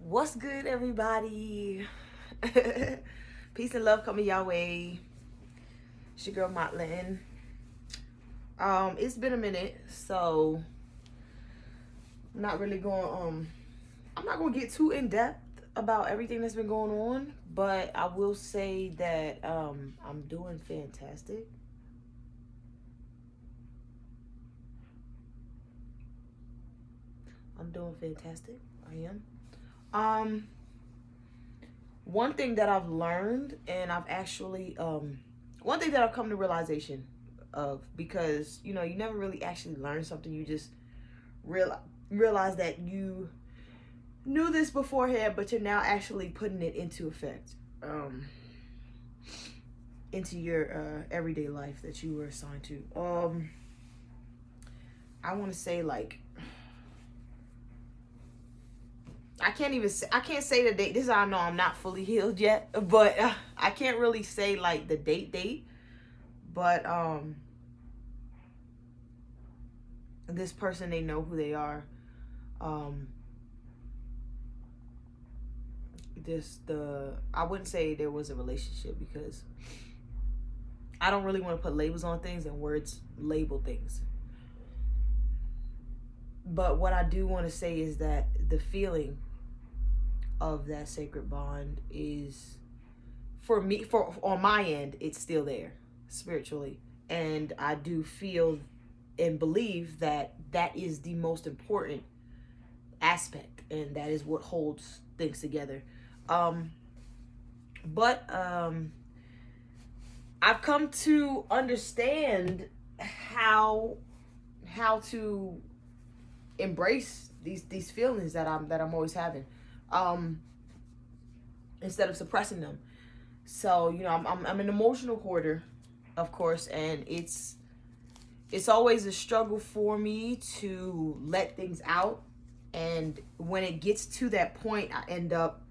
What's good, everybody? Peace and love coming your way. It's your girl Motlin. It's been a minute, so I'm not really going. I'm not gonna get too in depth about everything that's been going on, but I will say that I'm doing fantastic. I'm doing fantastic. I am. Um, One thing that I've learned, and I've actually one thing that I've come to realization of, because you never really actually learn something, you just realize that you knew this beforehand, but you're now actually putting it into effect, into your everyday life that you were assigned to. I want to say, like, I can't say the date. This is how I know I'm not fully healed yet, but I can't really say like the date. But this person, they know who they are. I wouldn't say there was a relationship, because I don't really want to put labels on things, and words label things. But what I do want to say is that the feeling of that sacred bond is, for me, for on my end, it's still there spiritually, and I do feel and believe that that is the most important aspect, and that is what holds things together. But I've come to understand how to embrace these feelings that I'm always having, instead of suppressing them. So I'm an emotional hoarder, of course, and it's always a struggle for me to let things out. And when it gets to that point, I end up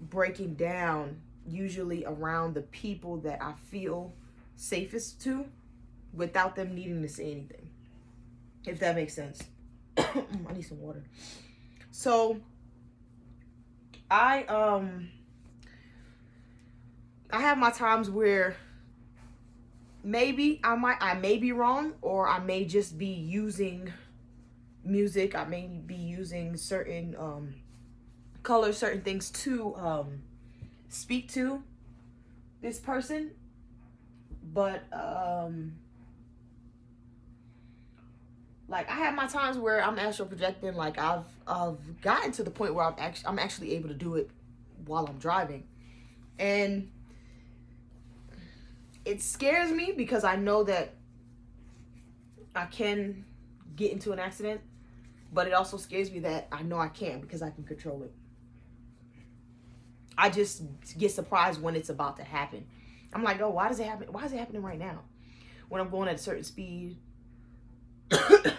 breaking down, usually around the people that I feel safest to, without them needing to say anything, if that makes sense. I need some water. So I have my times where maybe I may be wrong, or I may just be using music. I may be using certain colors, certain things to speak to this person. But like, I have my times where I'm astral projecting. Like, I've gotten to the point where I'm actually able to do it while I'm driving, and it scares me because I know that I can get into an accident, but it also scares me that I know I can, because I can control it. I just get surprised when it's about to happen. I'm like, oh, why does it happen? Why is it happening right now when I'm going at a certain speed?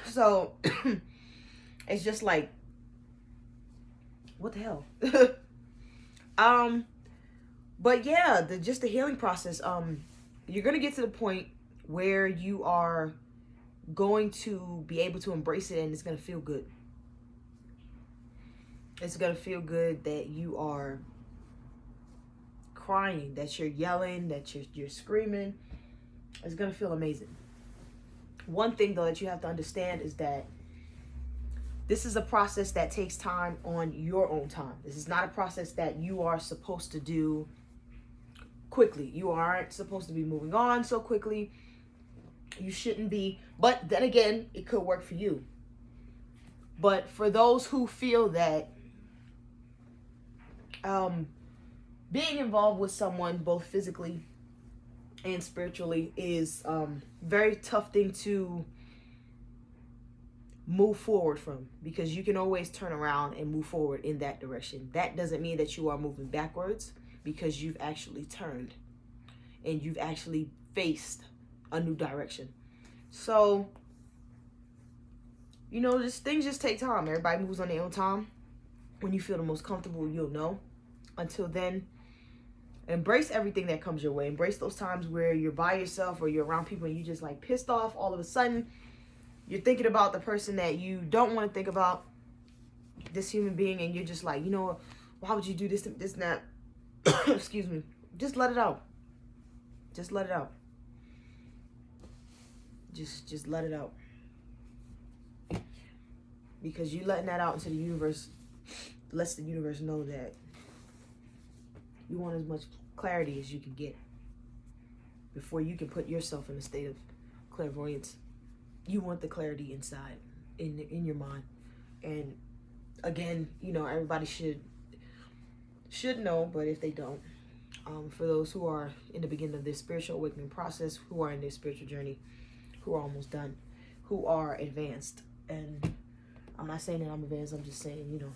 So it's just like, what the hell? But yeah, just the healing process. You're gonna get to the point where you are going to be able to embrace it, and it's gonna feel good. It's gonna feel good that you are crying, that you're yelling, that you're screaming. It's gonna feel amazing. One thing, though, that you have to understand is that this is a process that takes time on your own time. This is not a process that you are supposed to do quickly. You aren't supposed to be moving on so quickly. You shouldn't be. But then again, it could work for you. But for those who feel that being involved with someone, both physically and spiritually, is very tough thing to move forward from, because you can always turn around and move forward in that direction. That doesn't mean that you are moving backwards, because you've actually turned and you've actually faced a new direction. So things just take time. Everybody moves on their own time. When you feel the most comfortable, you'll know. Until then, embrace everything that comes your way. Embrace those times where you're by yourself, or you're around people and you just like pissed off. All of a sudden, you're thinking about the person that you don't want to think about. this human being, and you're just like, you know, why would you do this, this, and that? Excuse me. Just let it out. Just let it out. Just let it out. Because you letting that out into the universe lets the universe know that you want as much clarity as you can get before you can put yourself in a state of clairvoyance. You want the clarity inside, in your mind. And again, you know, everybody should know, but if they don't, for those who are in the beginning of their spiritual awakening process, who are in their spiritual journey, who are almost done, who are advanced, and I'm not saying that I'm advanced, I'm just saying, you know,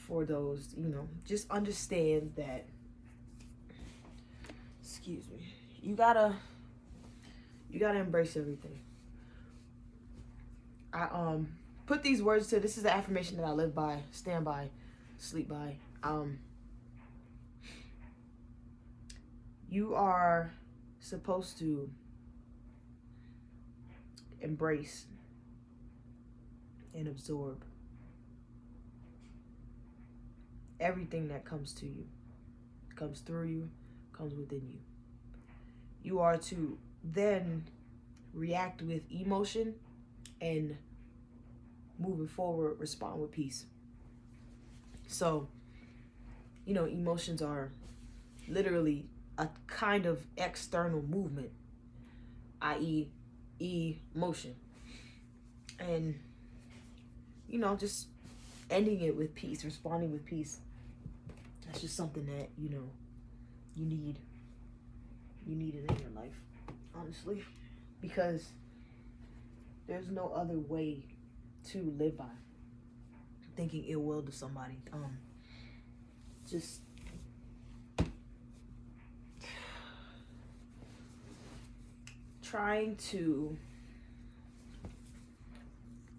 for those, you know, just understand that, excuse me, you gotta embrace everything. I put these words to, this is the affirmation that I live by, stand by, sleep by. You are supposed to embrace and absorb everything that comes to you, comes through you, comes within you. You are to then react with emotion and moving forward, respond with peace. So, you know, emotions are literally a kind of external movement, i.e. emotion. And, you know, just ending it with peace, responding with peace. That's just something that, you know, you need it in your life, honestly, because there's no other way to live by thinking ill will to somebody. Just trying to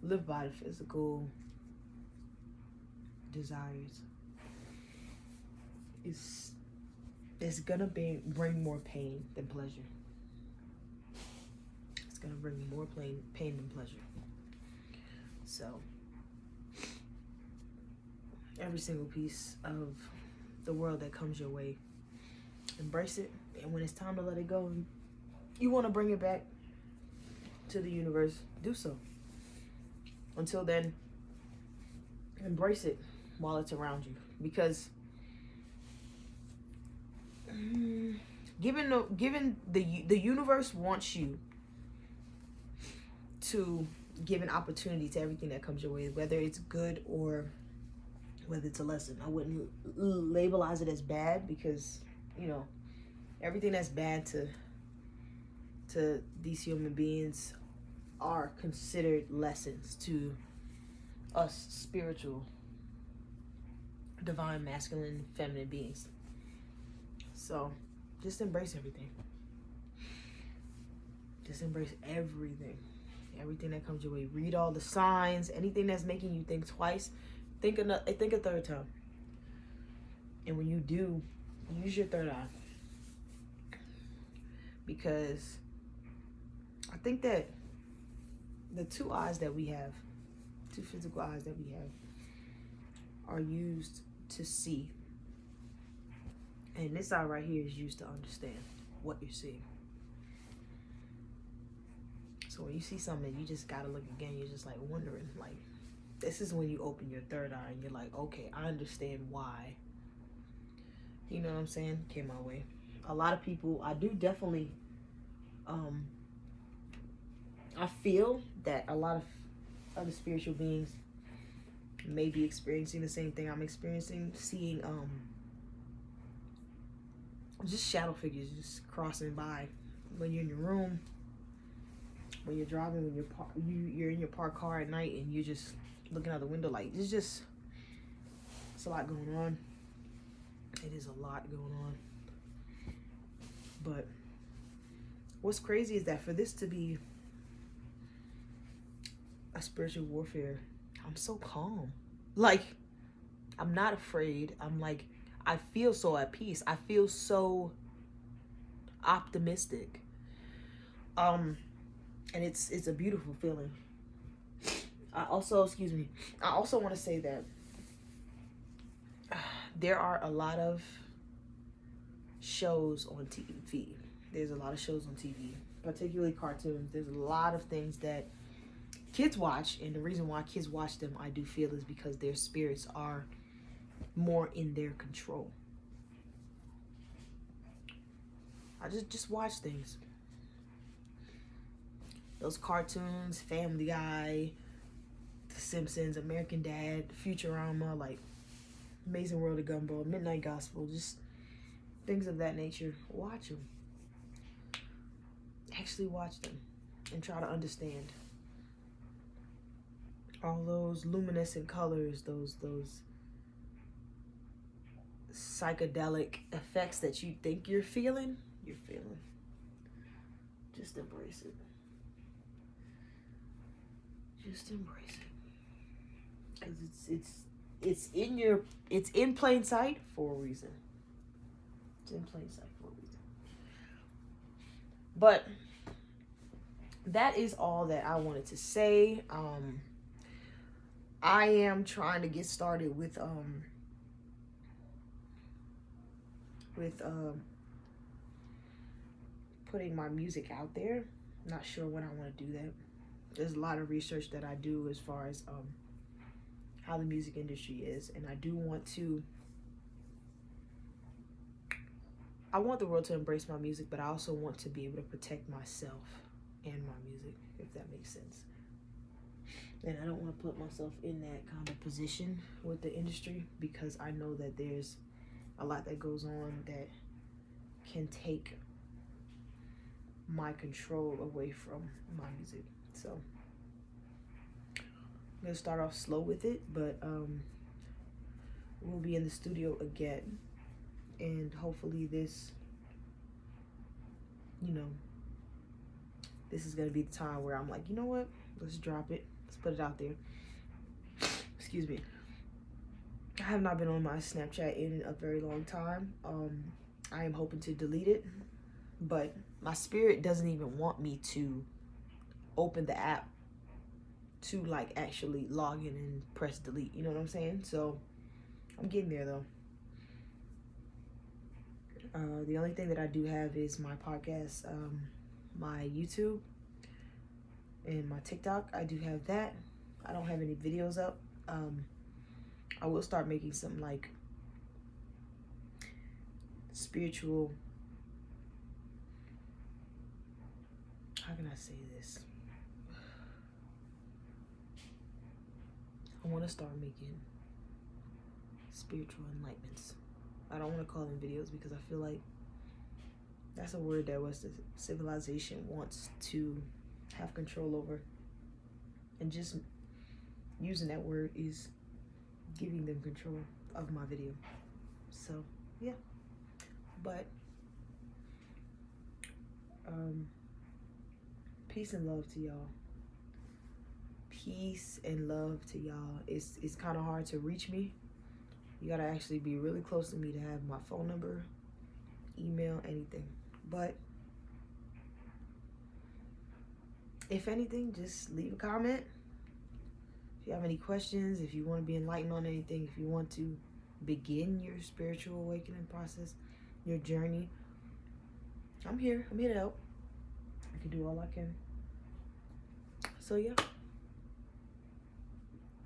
live by the physical desires is gonna bring more pain than pleasure. It's gonna bring more pain than pleasure. So every single piece of the world that comes your way, embrace it, and when it's time to let it go, you want to bring it back to the universe, do so. Until then, embrace it while it's around you, because given the universe wants you to give an opportunity to everything that comes your way, whether it's good or whether it's a lesson. I wouldn't labelize it as bad, because, you know, everything that's bad to these human beings are considered lessons to us spiritual, divine, masculine, feminine beings. So just embrace everything. Just embrace everything. Everything that comes your way. Read all the signs. Anything that's making you think twice, think a third time. And when you do, use your third eye. Because I think that the two eyes that we have, two physical eyes that we have, are used to see. And this eye right here is used to understand what you're seeing. So when you see something, you just gotta look again. You're just like wondering, like, this is when you open your third eye and you're like, okay, I understand why. You know what I'm saying? Came my way. A lot of people, I do definitely, I feel that a lot of other spiritual beings may be experiencing the same thing I'm experiencing, seeing just shadow figures just crossing by when you're in your room, when you're driving, when you're in your parked car at night and you're just looking out the window. Like, it's a lot going on. It is a lot going on. But what's crazy is that for this to be a spiritual warfare, I'm so calm. Like, I'm not afraid. I'm like, I feel so at peace. I feel so optimistic. And it's a beautiful feeling. Excuse me, I also want to say that there are a lot of shows on TV. There's a lot of shows on TV, particularly cartoons. There's a lot of things that kids watch, and the reason why kids watch them, I do feel, is because their spirits are more in their control. I just watch things. Those cartoons, Family Guy, The Simpsons, American Dad, Futurama, like Amazing World of Gumball, Midnight Gospel, just things of that nature. Watch them. Actually watch them and try to understand all those luminescent colors, those psychedelic effects that you think you're feeling. Just embrace it. Just embrace it, because it's in plain sight for a reason. It's in plain sight for a reason. But that is all that I wanted to say. I am trying to get started with putting my music out there. Not sure when I want to do that. There's a lot of research that I do as far as how the music industry is, and I want the world to embrace my music, but I also want to be able to protect myself and my music, if that makes sense. And I don't want to put myself in that kind of position with the industry, because I know that there's a lot that goes on that can take my control away from my music. So I'm gonna start off slow with it, but we'll be in the studio again, and hopefully this is gonna be the time where I'm like, you know what, let's drop it, let's put it out there. Excuse me. I have not been on my Snapchat in a very long time. I am hoping to delete it, but my spirit doesn't even want me to open the app to like actually log in and press delete. You know what I'm saying? So I'm getting there though. The only thing that I do have is my podcast, my YouTube, and my TikTok. I do have that. I don't have any videos up. I will start making some like spiritual, how can I say this? I want to start making spiritual enlightenments. I don't want to call them videos, because I feel like that's a word that Western civilization wants to have control over, and just using that word is giving them control of my video. So yeah, but peace and love to y'all. Peace and love to y'all. It's kind of hard to reach me. You gotta actually be really close to me to have my phone number, email, anything. But if anything, just leave a comment. If you have any questions, if you want to be enlightened on anything, if you want to begin your spiritual awakening process, your journey, I'm here. I'm here to help. I can do all I can. So yeah.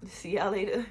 See y'all later.